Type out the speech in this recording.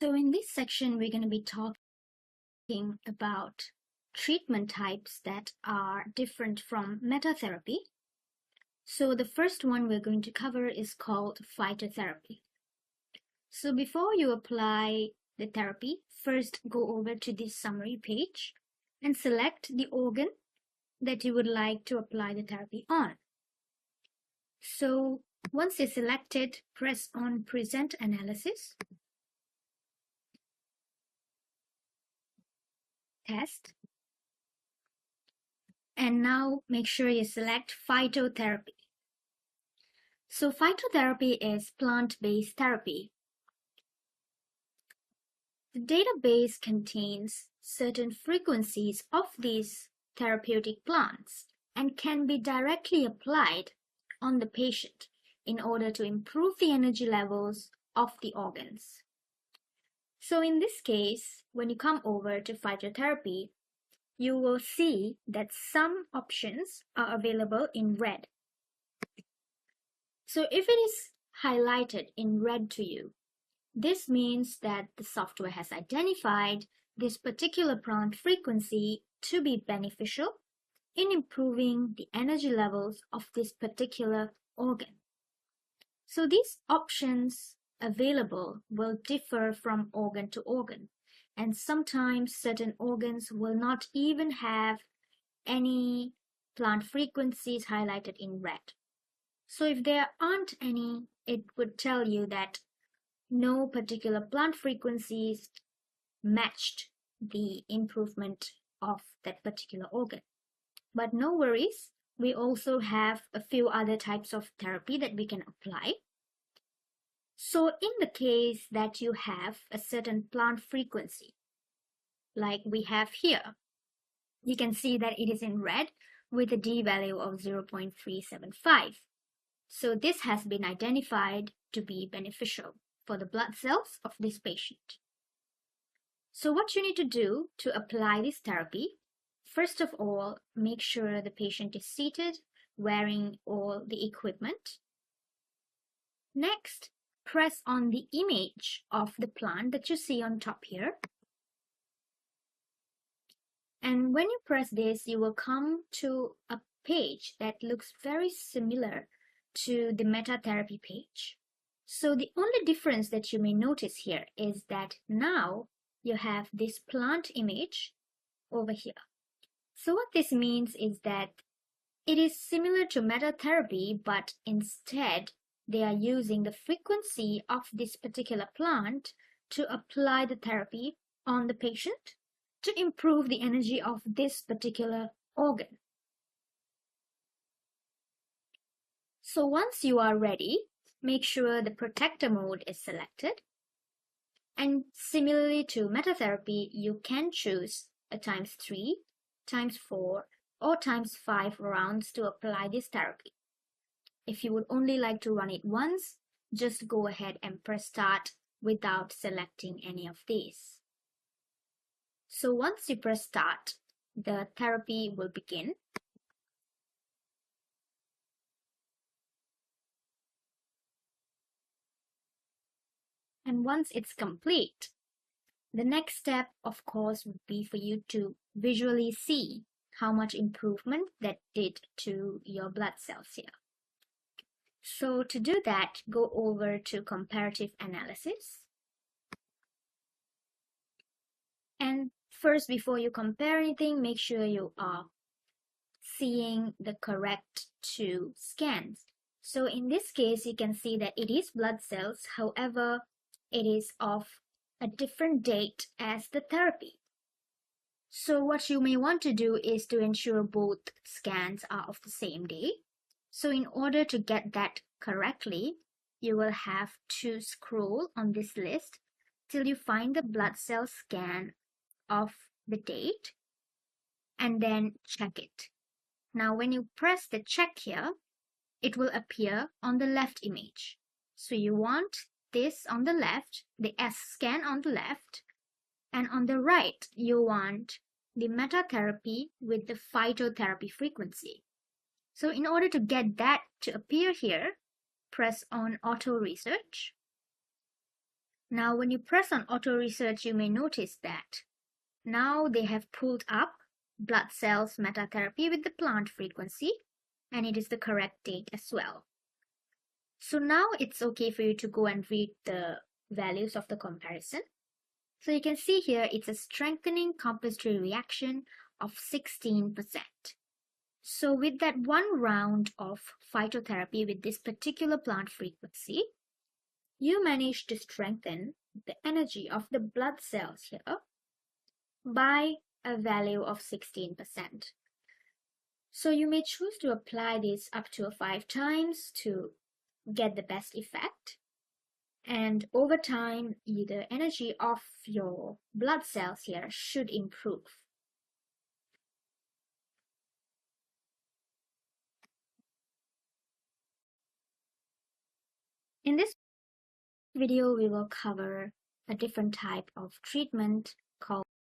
So in this section, we're going to be talking about treatment types that are different from metatherapy. So the first one we're going to cover is called phytotherapy. So before you apply the therapy, first go over to this summary page and select the organ that you would like to apply the therapy on. So once you're selected, press on Present Analysis, Test, and now make sure you select phytotherapy. So phytotherapy is plant-based therapy. The database contains certain frequencies of these therapeutic plants and can be directly applied on the patient in order to improve the energy levels of the organs. So in this case, when you come over to phytotherapy, you will see that some options are available in red. So if it is highlighted in red to you, this means that the software has identified this particular plant frequency to be beneficial in improving the energy levels of this particular organ. So these options available will differ from organ to organ, and sometimes certain organs will not even have any plant frequencies highlighted in red. So if there aren't any, it would tell you that no particular plant frequencies matched the improvement of that particular organ. But no worries, we also have a few other types of therapy that we can apply. So in the case that you have a certain plant frequency, like we have here, you can see that it is in red with a D value of 0.375. So this has been identified to be beneficial for the blood cells of this patient. So what you need to do to apply this therapy, first of all, make sure the patient is seated, wearing all the equipment. Next, press on the image of the plant that you see on top here. And when you press this, you will come to a page that looks very similar to the metatherapy page. So the only difference that you may notice here is that now you have this plant image over here. So what this means is that it is similar to metatherapy, but instead they are using the frequency of this particular plant to apply the therapy on the patient to improve the energy of this particular organ. So once you are ready, make sure the protector mode is selected. And similarly to metatherapy, you can choose a ×3, ×4, or ×5 rounds to apply this therapy. If you would only like to run it once, just go ahead and press start without selecting any of these. So once you press start, the therapy will begin. And once it's complete, the next step, of course, would be for you to visually see how much improvement that did to your blood cells here. So to do that, go over to comparative analysis. And first, before you compare anything, make sure you are seeing the correct two scans. So in this case, you can see that it is blood cells, however, it is of a different date as the therapy. So what you may want to do is to ensure both scans are of the same day. So in order to get that correctly, you will have to scroll on this list till you find the blood cell scan of the date and then check it. Now when you press the check here, it will appear on the left image. So you want this on the left, the S scan on the left, and on the right you want the metatherapy with the phytotherapy frequency. So in order to get that to appear here, press on Auto Research. Now, when you press on auto research, you may notice that now they have pulled up blood cells metatherapy with the plant frequency, and it is the correct date as well. So now it's okay for you to go and read the values of the comparison. So you can see here it's a strengthening compensatory reaction of 16%. So with that one round of phytotherapy with this particular plant frequency, you manage to strengthen the energy of the blood cells here by a value of 16%. So you may choose to apply this up to 5 times to get the best effect. And over time, the energy of your blood cells here should improve. In this video, we will cover a different type of treatment called